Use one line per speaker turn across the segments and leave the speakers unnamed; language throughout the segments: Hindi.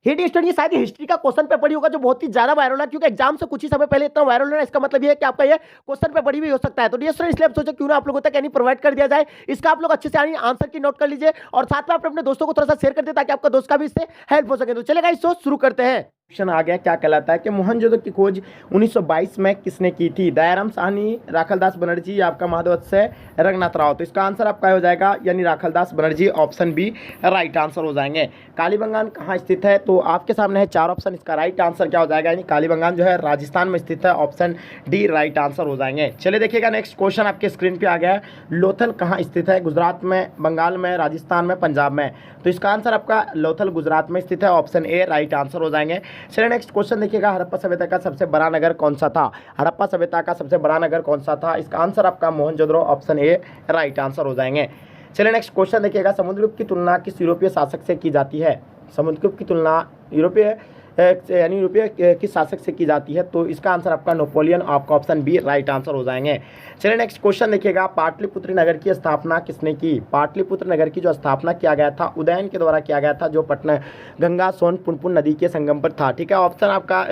हिट स्टडी शायद हिस्ट्री का क्वेश्चन पेपर ही होगा जो बहुत ही ज्यादा वायरल है, क्योंकि एग्जाम से कुछ ही समय पहले इतना वायरल है, इसका मतलब ये है कि आपका ये क्वेश्चन पेपर भी हो सकता है। तो डियर स्टूडेंट, इसलिए सोचो क्यों ना आप लोगों तक यानी प्रोवाइड कर दिया जाए, इसका आप लोग अच्छे से यानी आंसर की नोट कर लीजिए और साथ में अपने दोस्तों को थोड़ा सा शेयर कर दे ताकि आपका दोस्त का भी इससे हेल्प हो सके। तो चलेगा, इसको शुरू करते हैं। क्वेश्चन आ गया, क्या कहलाता है कि मोहनजोदड़ो की खोज 1922 में किसने की थी? दयाराम साहनी, राखलदास बनर्जी या आपका महादेवस्य रंगनाथ राव? तो इसका आंसर आपका हो जाएगा यानी Rakhaldas Banerjee, option B right answer हो जाएंगे। कालीबंगान कहाँ स्थित है? तो आपके सामने है चार ऑप्शन, इसका राइट आंसर क्या हो जाएगा? यानी कालीबंगान जो है राजस्थान में स्थित है, ऑप्शन डी राइट आंसर हो जाएंगे। चलिए देखिएगा, नेक्स्ट क्वेश्चन आपके स्क्रीन पे आ गया है। लोथल कहाँ स्थित है? गुजरात में, बंगाल में, राजस्थान में, पंजाब में? तो इसका आंसर आपका लोथल गुजरात में स्थित है, ऑप्शन ए राइट आंसर हो जाएंगे। चलिए नेक्स्ट क्वेश्चन देखिएगा, हड़प्पा सभ्यता का सबसे बड़ा नगर कौन सा था? हड़प्पा सभ्यता का सबसे बड़ा नगर कौन सा था? इसका आंसर आपका Mohenjodaro, option A right answer हो जाएंगे। चलिए नेक्स्ट क्वेश्चन देखिएगा, समुद्रगुप्त की तुलना किस यूरोपीय शासक से की जाती है? समुद्रगुप्त की तुलना यूरोपीय यानी यूरोपीय किस शासक से की जाती है? तो इसका आंसर आपका नेपोलियन, आपका ऑप्शन बी राइट आंसर हो जाएंगे। चलिए नेक्स्ट क्वेश्चन देखिएगा, पाटलिपुत्र नगर की स्थापना किसने की? पाटलिपुत्र नगर की जो स्थापना किया गया था उदयन के द्वारा किया गया था, जो पटना गंगा सोन पुनपुन नदी के संगम पर था। ठीक है, ऑप्शन आपका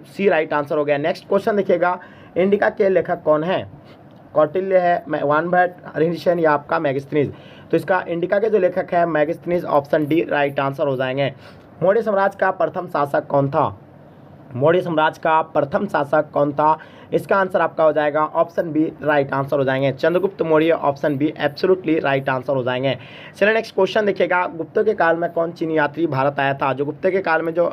सी राइट आंसर हो गया। नेक्स्ट क्वेश्चन देखिएगा, इंडिका के लेखक कौन है? कौटिल्य है, वानभट्ट, हरिशसेन या आपका मैगस्थनीज? तो इसका इंडिका के जो लेखक है Megasthenes, option D right answer हो जाएंगे। मौर्य साम्राज्य का प्रथम शासक कौन था? मौर्य साम्राज्य का प्रथम शासक कौन था? इसका आंसर आपका हो जाएगा ऑप्शन बी राइट आंसर हो जाएंगे, Chandragupta Maurya, option be absolutely right answer हो जाएंगे। चलिए नेक्स्ट क्वेश्चन देखिएगा, गुप्तों के काल में कौन चीनी यात्री भारत आया था? जो गुप्तों के काल में जो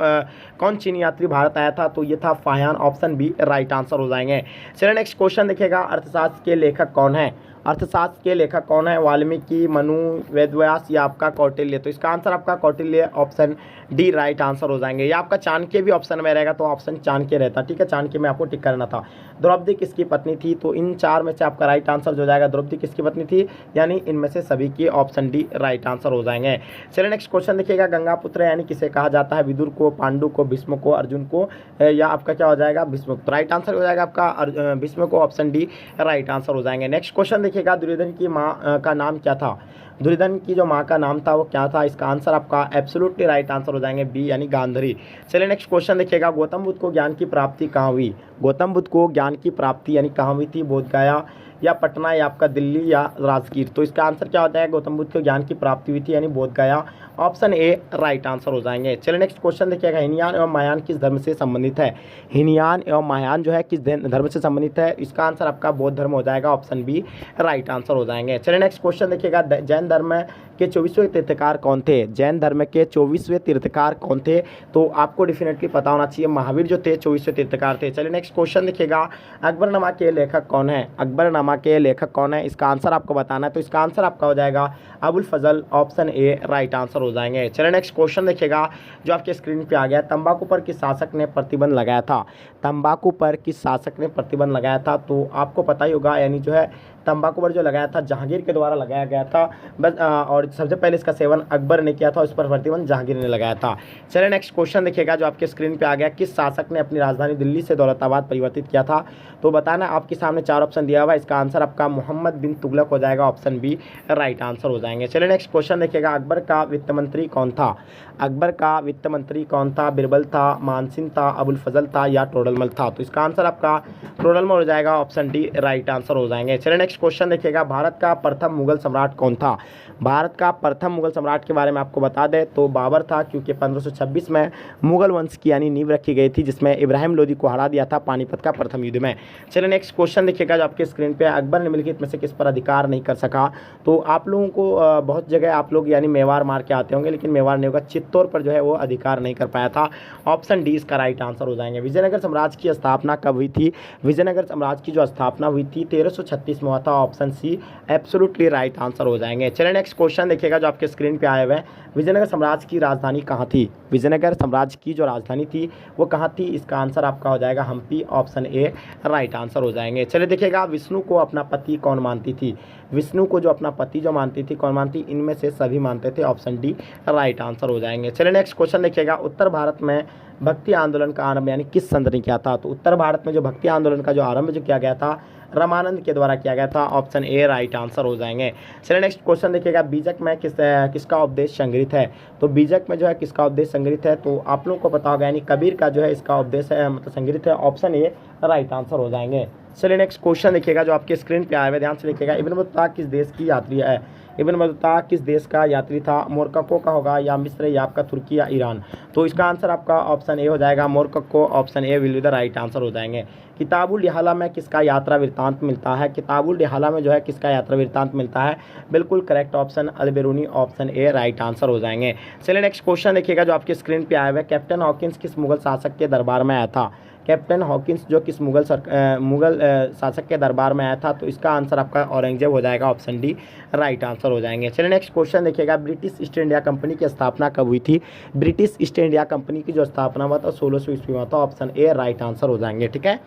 कौन चीनी यात्री भारत आया था? तो ये था Fahien, option B right answer हो जाएंगे। चलिए नेक्स्ट क्वेश्चन देखिएगा, अर्थशास्त्र के लेखक कौन है? अर्थशास्त्र के लेखक कौन है? वाल्मीकि, मनु, वेदव्यास या आपका कौटिल्य? तो इसका आंसर आपका Kautilya, option D right answer हो जाएंगे। या आपका चाणक्य भी ऑप्शन में रहेगा, तो ऑप्शन चाणक्य रहता। ठीक है, चाणक्य में आपको टिक करना था। द्रौपदी किसकी पत्नी थी? तो इन चार में से आपका राइट आंसर जो जाएगा, द्रौपदी किसकी पत्नी थी? यानी इनमें से सभी की, ऑप्शन डी राइट आंसर हो जाएंगे। चलिए नेक्स्ट क्वेश्चन देखिएगा, गंगापुत्र यानी किसे कहा जाता है? विदुर को, पांडु को, भीष्म को, अर्जुन को या आपका क्या हो जाएगा? भीष्म। तो राइट आंसर हो जाएगा आपका भीष्म को, ऑप्शन डी राइट आंसर हो जाएंगे। नेक्स्ट क्वेश्चन देखिएगा, दुर्योधन की माँ का नाम क्या था? दुर्योधन की जो माँ का नाम था वो क्या था? इसका आंसर आपका एब्सोल्युटली राइट आंसर हो जाएंगे, बी यानी गांधारी। चलिए नेक्स्ट क्वेश्चन देखिएगा, गौतम बुद्ध को ज्ञान की प्राप्ति कहाँ हुई? गौतम बुद्ध को ज्ञान की प्राप्ति यानी कहाँ हुई थी? बोधगया या पटना या आपका दिल्ली या राजगीर? तो इसका आंसर क्या होता है? गौतम बुद्ध को ज्ञान की प्राप्ति हुई थी यानी Bodhgaya, option A right answer हो जाएंगे। चलिए नेक्स्ट क्वेश्चन देखिएगा, हीनयान एवं महायान किस धर्म से संबंधित है? हीनयान एवं महायान जो है किस धर्म से संबंधित है? इसका आंसर आपका बौद्ध धर्म हो जाएगा, ऑप्शन बी राइट आंसर हो जाएंगे। चलिए नेक्स्ट क्वेश्चन देखिएगा, जैन धर्म के 24वें तीर्थकार कौन थे? जैन धर्म के 24वें तीर्थकार कौन थे? तो आपको डेफिनेटली पता होना चाहिए, महावीर जो थे 24वें तीर्थकार थे। चलिए नेक्स्ट क्वेश्चन देखिएगा, अकबरनामा के लेखक कौन है? अकबरनामा के लेखक कौन है? इसका आंसर आपको बताना है। तो इसका आंसर आपका हो जाएगा अबुल फजल, ऑप्शन ए राइट आंसर हो जाएंगे। चलिए नेक्स्ट क्वेश्चन देखिएगा, जो आपके स्क्रीन पे आ गया, तंबाकू पर किस शासक ने प्रतिबंध लगाया था? तंबाकू पर किस शासक ने प्रतिबंध लगाया था? तो आपको पता ही होगा, यानी जो है तंबाकू पर जो लगाया था जहांगीर के द्वारा लगाया गया था बस, और सबसे पहले इसका सेवन अकबर ने किया था, उस पर प्रतिबंध जहांगीर ने लगाया था। चलिए नेक्स्ट क्वेश्चन देखिएगा, जो आपके स्क्रीन पे आ गया, किस शासक ने अपनी राजधानी दिल्ली से दौलताबाद परिवर्तित किया था? तो बताना, आपके सामने चार ऑप्शन दिया हुआ है, इसका आंसर आपका मोहम्मद बिन तुगलक हो जाएगा, ऑप्शन बी राइट आंसर हो जाएंगे। चलिए नेक्स्ट क्वेश्चन देखिएगा, अकबर का वित्त मंत्री कौन था? अकबर का वित्त मंत्री कौन था? बिरबल था, मानसिंह था, अबुल फजल था या टोडरमल था? तो इसका आंसर आपका टोडरमल हो जाएगा, ऑप्शन डी राइट आंसर हो जाएंगे। चलिए नेक्स्ट क्वेश्चन देखिएगा, भारत का प्रथम मुगल सम्राट कौन था? भारत का प्रथम मुगल सम्राट के बारे में आपको बता दें तो बाबर था, क्योंकि 1526 में मुगल वंश की यानी नींव रखी गई थी, जिसमें इब्राहिम लोदी को हरा दिया था पानीपत का प्रथम युद्ध में। चलिए नेक्स्ट क्वेश्चन देखिएगा, जो आपके स्क्रीन पे, अकबर निम्नलिखित में से किस पर अधिकार नहीं कर सका? तो आप लोगों को बहुत जगह आप लोग यानी मेवाड़ मार के आते होंगे, लेकिन मेवाड़ नहीं होगा, चित्तौड़ पर जो है वो अधिकार नहीं कर पाया था, ऑप्शन डी इसका राइट आंसर हो जाएंगे। विजयनगर साम्राज्य की स्थापना कब हुई थी? विजयनगर साम्राज्य की जो स्थापना हुई थी 1336 में हुआ था, option C absolutely right answer हो जाएंगे। चलिए नेक्स्ट क्वेश्चन देखिएगा, जो आपके स्क्रीन पे आए हुए हैं, विजयनगर साम्राज्य की राजधानी कहाँ थी? विजयनगर साम्राज्य की जो राजधानी थी वो कहाँ थी? इसका आंसर आपका हो जाएगा Hampi, option A right answer हो जाएंगे। चलिए देखिएगा, विष्णु को अपना पति कौन मानती थी? विष्णु को जो अपना पति जो मानती थी, कौन मानती? इनमें से सभी मानते थे, ऑप्शन डी राइट आंसर हो जाएंगे। चलिए नेक्स्ट क्वेश्चन देखिएगा, उत्तर भारत में भक्ति आंदोलन का आरंभ यानी किस संत ने किया था? तो उत्तर भारत में जो भक्ति आंदोलन का जो आरंभ जो किया गया था रामानंद के द्वारा किया गया था। ऑप्शन ए राइट आंसर हो जाएंगे। चलिए नेक्स्ट क्वेश्चन देखिएगा, बीजक में किसका उपदेश संग्रहित है? तो बीजक में जो है किसका उपदेश संग्रहित है? तो आप लोगों को पता होगा यानी कबीर का जो है इसका उपदेश है मतलब संग्रहित है। ऑप्शन ए राइट आंसर हो जाएंगे। चलिए नेक्स्ट क्वेश्चन देखिएगा जो आपके स्क्रीन पे आया हुआ, ध्यान से देखिएगा। इब्न बतूता किस देश की यात्री है? इब्न बतूता किस देश का यात्री था? मोरक्को का होगा या मिस्र या आपका तुर्की या ईरान? तो इसका आंसर आपका ऑप्शन ए हो जाएगा, Morocco. Option A will be the right answer हो जाएंगे। किताबुल रिहाला में किसका यात्रा वृत्तांत मिलता है? किताबुल रिहाला में जो है किसका यात्रा वृत्तांत मिलता है? बिल्कुल correct option Al-Biruni. Option A right answer हो जाएंगे। चलिए नेक्स्ट क्वेश्चन देखिएगा जो आपके स्क्रीन पे आया हुआ है, कैप्टन हॉकिंस किस मुगल शासक के दरबार में आया था? कैप्टन हॉकिंस जो किस मुगल शासक के दरबार में आया था? तो इसका आंसर आपका औरंगजेब हो जाएगा। ऑप्शन डी राइट आंसर हो जाएंगे। चलिए नेक्स्ट क्वेश्चन देखिएगा, ब्रिटिश ईस्ट इंडिया कंपनी की स्थापना कब हुई थी? ब्रिटिश ईस्ट इंडिया कंपनी की जो स्थापना हुआ था 1600 ईस्वी में था। ऑप्शन ए राइट आंसर हो जाएंगे। ठीक है,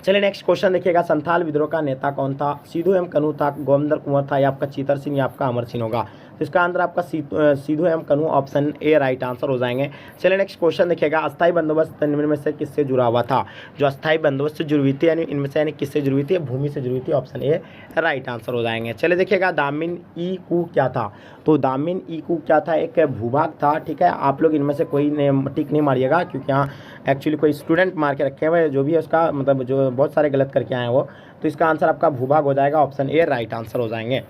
चलिए नेक्स्ट क्वेश्चन देखिएगा, संथाल विद्रोह का नेता कौन था? सिद्धू एम कन्हू था, गोविंदर कुंवर था या आपका चीतर सिंह या आपका अमर सिंह होगा? तो इसका आंसर आपका सिद्धू एम कन्हू। ऑप्शन ए राइट आंसर हो जाएंगे। चलिए नेक्स्ट क्वेश्चन देखिएगा, अस्थायी बंदोबस्त इनमें से किससे जुड़ा हुआ था? जो अस्थायी बंदोबस्त से जुड़ी हुई थी यानी इनमें से यानी किससे जुड़ी हुई थी? भूमि से जुड़ी हुई थी। ऑप्शन ए राइट आंसर हो जाएंगे। चलिए देखिएगा, दामिन ई कू क्या था? तो दामिन ई कू क्या था? एक भूभाग था। ठीक है, आप लोग इनमें से कोई टिक नहीं मारिएगा क्योंकि यहाँ एक्चुअली कोई स्टूडेंट मार के रखे हुए जो भी है उसका मतलब जो बहुत सारे गलत करके आए हैं वो। तो इसका आंसर आपका भूभाग हो जाएगा। ऑप्शन ए राइट आंसर हो जाएंगे।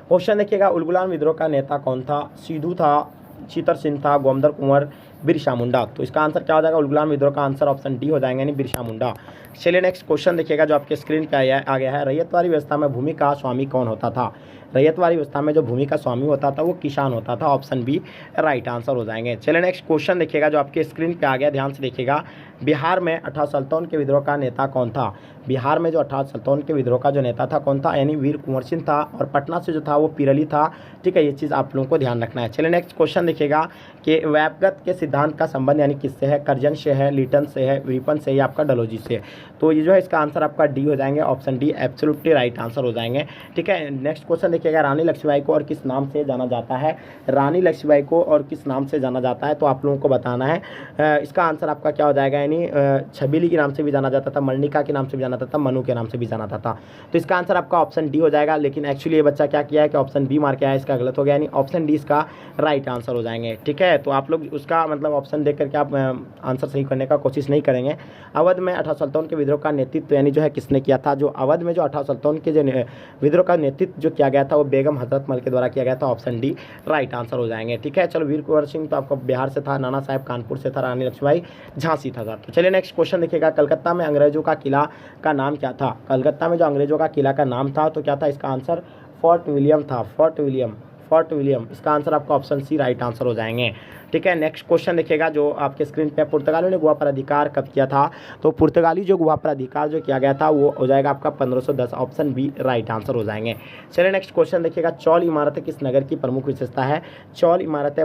क्वेश्चन देखिएगा, उलगुलान विद्रोह का नेता कौन था? सिद्धू था, चीतर सिंह था, गोविंदर कुंवर, बिरसा मुंडा? तो इसका आंसर क्या हो जाएगा? उलगुलान विद्रोह का आंसर ऑप्शन डी हो जाएंगे यानी बिरसा मुंडा। चलिए नेक्स्ट क्वेश्चन देखिएगा जो आपके स्क्रीन पे आ गया है, रैयतवाड़ी व्यवस्था में भूमि का स्वामी कौन होता था? रैयतवाड़ी व्यवस्था में जो भूमि का स्वामी होता था वो किसान होता था। ऑप्शन बी राइट आंसर हो जाएंगे। चलिए नेक्स्ट क्वेश्चन देखिएगा जो आपके स्क्रीन पे आ गया, ध्यान से देखिएगा। बिहार में 1857 के विद्रोह का नेता कौन था? बिहार में जो 1857 के विद्रोह का जो नेता था कौन था? यानी वीर कुंवर सिंह था और पटना से जो था वो पिरली था। ठीक है, ये चीज़ आप लोगों को ध्यान रखना है। चलिए नेक्स्ट क्वेश्चन देखिएगा कि वैपगत के सिद्धांत का संबंध यानी किससे है? कर्जन से है, लीटन से है, रिपन से या आपका डलोजी से? तो ये जो है इसका आंसर आपका डी हो जाएंगे। Option D absolutely right answer हो जाएंगे। ठीक है, नेक्स्ट क्वेश्चन देखिएगा, रानी लक्ष्मीबाई को और किस नाम से जाना जाता है? रानी लक्ष्मीबाई को और किस नाम से जाना जाता है? तो आप लोगों को बताना है। इसका आंसर आपका क्या हो जाएगा? यानी छबीली के नाम से भी जाना जाता था, मर्णिका के नाम से भी जाना जाता था, मनु के नाम से भी जाना जाता था। तो इसका आंसर आपका ऑप्शन डी हो जाएगा। लेकिन एक्चुअली ये बच्चा क्या किया है कि ऑप्शन बी मार के आया, इसका गलत हो गया, यानी ऑप्शन डी इसका राइट आंसर हो जाएंगे। ठीक है, तो आप लोग उसका मतलब ऑप्शन देख करके आप आंसर सही करने का कोशिश नहीं करेंगे। अवध में 1857 के विद्रोह का नेतृत्व यानी जो है किसने किया था? जो अवध में जो 1857 के जो विद्रोह का नेतृत्व जो किया गया था वो बेगम हजरत महल के द्वारा किया गया था। ऑप्शन डी राइट आंसर हो जाएंगे। ठीक है, चलो वीर कुंवर सिंह तो आपको बिहार से था, नाना साहेब कानपुर से था, रानी लक्ष्मीबाई झांसी था। तो चलिए नेक्स्ट क्वेश्चन देखिएगा, कलकत्ता में अंग्रेजों का किला का नाम क्या था? कलकत्ता में जो अंग्रेजों का किला का नाम था तो क्या था? इसका आंसर फोर्ट विलियम था। फोर्ट विलियम इसका आंसर आपका ऑप्शन सी राइट आंसर हो जाएंगे। ठीक है, नेक्स्ट क्वेश्चन देखिएगा जो आपके स्क्रीन पे, पुर्तगालियों ने गोवा पर अधिकार कब किया था? तो पुर्तगाली जो गोवा पर अधिकार जो किया गया था वो हो जाएगा आपका 1510। ऑप्शन बी राइट आंसर हो जाएंगे। चलिए नेक्स्ट क्वेश्चन देखिएगा, चौल इमारतें किस नगर की प्रमुख विशेषता है? चौल इमारतें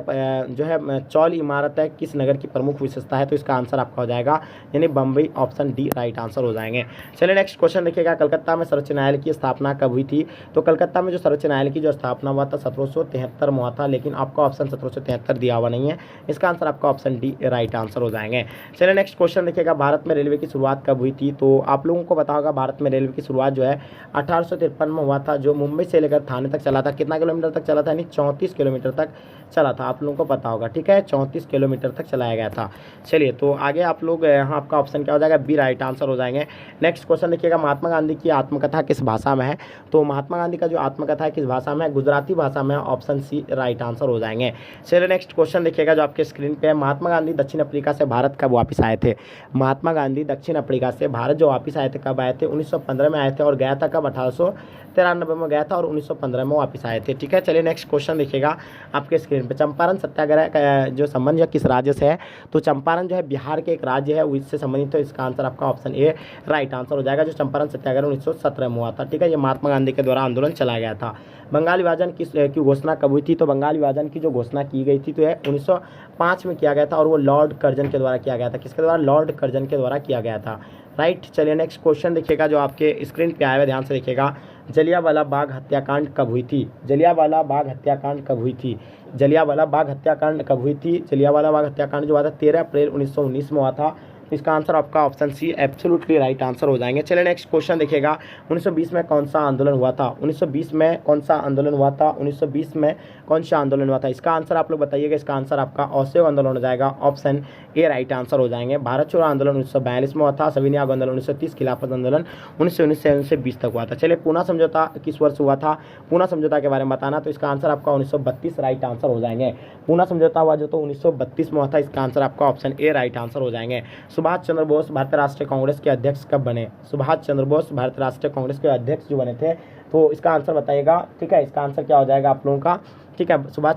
जो है चौल इमारतें किस नगर की प्रमुख विशेषता है? तो इसका आंसर आपका हो जाएगा यानी Bombay. Option D right answer हो जाएंगे। चलिए नेक्स्ट क्वेश्चन देखिएगा, कलकत्ता में सर्वोच्च न्यायालय की स्थापना कब हुई थी? तो कलकत्ता में जो सर्वोच्च न्यायालय की जो स्थापना हुआ था 1773 में हुआ था, लेकिन आपका ऑप्शन 1773 दिया हुआ नहीं है। इसका आंसर आपका ऑप्शन डी राइट आंसर हो जाएंगे। चलिए नेक्स्ट क्वेश्चन देखिएगा, भारत में रेलवे की शुरुआत कब हुई थी? तो आप लोगों को पता होगा भारत में रेलवे की शुरुआत जो है 1853 में हुआ था, जो मुंबई से लेकर थाने तक चला था। कितना किलोमीटर तक चला था? यानी 34 किलोमीटर तक चला था। आप लोगों को पता होगा। ठीक है, 34 किलोमीटर तक चलाया गया था। चलिए तो आगे आप लोग यहाँ आपका ऑप्शन क्या हो जाएगा? बी राइट आंसर हो जाएंगे। नेक्स्ट क्वेश्चन देखिएगा, महात्मा गांधी की आत्मकथा किस भाषा में है? तो महात्मा गांधी का जो आत्मकथा है किस भाषा में है? गुजराती भाषा में। ऑप्शन सी राइट आंसर हो जाएंगे। चलिए नेक्स्ट क्वेश्चन देखिएगा जो आपके स्क्रीन पे है, महात्मा गांधी दक्षिण अफ्रीका से भारत कब वापस आए थे? महात्मा गांधी दक्षिण अफ्रीका से भारत जो वापस आए थे कब आए थे? 1915 में आए थे और गया था कब? 1893 में गया था और 1915 में वापस आए थे। ठीक है, चलिए नेक्स्ट क्वेश्चन देखिएगा आपके स्क्रीन पे, चंपारण सत्याग्रह का जो संबंध है किस राज्य से है? तो चंपारण जो है बिहार के एक राज्य है उससे संबंधित है। इसका आंसर आपका ऑप्शन ए राइट आंसर हो जाएगा। जो चंपारण सत्याग्रह 1917 में हुआ था। ठीक है, ये महात्मा गांधी के द्वारा आंदोलन चलाया गया था। बंगाल विभाजन की घोषणा कब हुई थी? तो बंगाल विभाजन की जो घोषणा की गई थी तो यह 1905 में किया गया था और वो लॉर्ड कर्जन के द्वारा किया गया था। किसके द्वारा? लॉर्ड कर्जन के द्वारा किया गया था। राइट, चलिए नेक्स्ट क्वेश्चन देखिएगा जो आपके स्क्रीन पे आया है, ध्यान से देखिएगा। जलियांवाला बाग हत्याकांड कब हुई थी? जलियांवाला बाग हत्याकांड कब हुई थी? जलियांवाला बाग हत्याकांड कब हुई थी? जलियांवाला बाग हत्याकांड जो हुआ था 13 अप्रैल 1919 में हुआ था। तो इसका आंसर आपका option C absolutely right answer हो जाएंगे। चलिए नेक्स्ट क्वेश्चन देखिएगा, 1920 में कौन सा आंदोलन हुआ था? 1920 में कौन सा आंदोलन हुआ था? 1920 में कौन सा आंदोलन हुआ था? इसका आंसर आप लोग बताइएगा। इसका आंसर आपका असहयोग आंदोलन हो जाएगा, ऑप्शन ए राइट आंसर हो जाएंगे। भारत छोड़ो आंदोलन 1942 में हुआ था। सविनय आंदोलन 1930, खिलाफत आंदोलन 1919 से 1920 तक हुआ था। चलिए पूना समझौता किस वर्ष हुआ था? पूना समझौता के बारे में बताना, तो इसका आंसर आपका 1932 राइट आंसर हो जाएंगे। पूना समझौता हुआ जो तो 1932 में हुआ था। इसका आंसर आपका ऑप्शन ए राइट आंसर हो जाएंगे। सुभाष चंद्र बोस भारतीय राष्ट्रीय कांग्रेस के अध्यक्ष कब बने? सुभाष चंद्र बोस भारतीय राष्ट्रीय कांग्रेस के अध्यक्ष जो बने थे, तो इसका आंसर बताइएगा। ठीक है, इसका आंसर क्या हो जाएगा आप लोगों का? ठीक है, सुभाष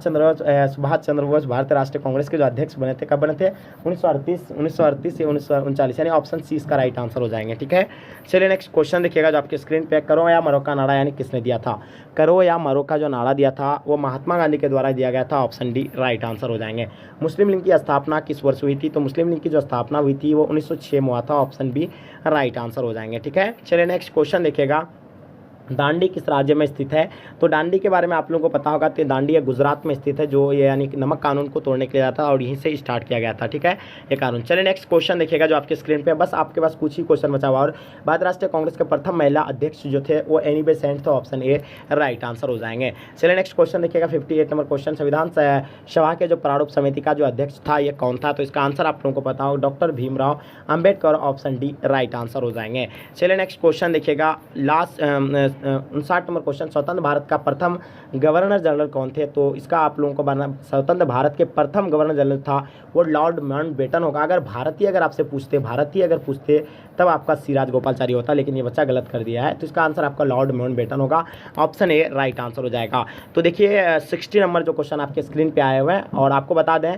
चंद्र बोस भारतीय राष्ट्रीय कांग्रेस के जो अध्यक्ष बने थे, कब बने थे? 1938 या 1939, यानी ऑप्शन सी इसका राइट आंसर हो जाएंगे। ठीक है, चलिए नेक्स्ट क्वेश्चन देखिएगा जो आपके स्क्रीन पे, करो या मरो का नारा यानी किसने दिया था? करो या मरो का जो नारा दिया था वो महात्मा गांधी के द्वारा दिया गया था, ऑप्शन डी राइट आंसर हो जाएंगे। मुस्लिम लीग की स्थापना किस वर्ष हुई थी? तो मुस्लिम लीग की जो स्थापना हुई थी वो 1906 में हुआ था, ऑप्शन बी राइट आंसर हो जाएंगे। ठीक है, चलिए नेक्स्ट क्वेश्चन देखिएगा, दांडी किस राज्य में स्थित है? तो दांडी के बारे में आप लोगों को पता होगा, तो दांडी है गुजरात में स्थित है, जो ये यानी कि नमक कानून को तोड़ने के लिए था और यहीं से स्टार्ट किया गया था। ठीक है, ये कानून। चलिए नेक्स्ट क्वेश्चन देखिएगा जो आपके स्क्रीन पे, बस आपके पास कुछ ही क्वेश्चन बचा हुआ। और भारतीय राष्ट्रीय कांग्रेस के प्रथम महिला अध्यक्ष जो थे वो एनी बेसेंट थे, ऑप्शन ए राइट आंसर हो जाएंगे। चलिए नेक्स्ट क्वेश्चन देखिएगा, 58 नंबर क्वेश्चन, संविधान सभा के जो प्रारूप समिति का जो अध्यक्छ था ये कौन था? तो इसका आंसर आप लोगों को पता हो, doctor Bhimrao Ambedkar, option D right answer हो जाएंगे। चलिए नेक्स्ट क्वेश्चन देखिएगा, लास्ट 59 क्वेश्चन, स्वतंत्र भारत का प्रथम गवर्नर जनरल कौन थे? तो इसका आप लोगों को बताना, स्वतंत्र भारत के प्रथम गवर्नर जनरल था वो लॉर्ड माउंटबेटन होगा। अगर आपसे पूछते तब आपका सी राजगोपालाचारी होता, लेकिन ये बच्चा गलत कर दिया है, तो इसका आंसर आपका लॉर्ड माउंटबेटन होगा, ऑप्शन ए राइट आंसर हो जाएगा। तो देखिए 60 नंबर जो क्वेश्चन आपके स्क्रीन पे आए हुए हैं, और आपको बता दें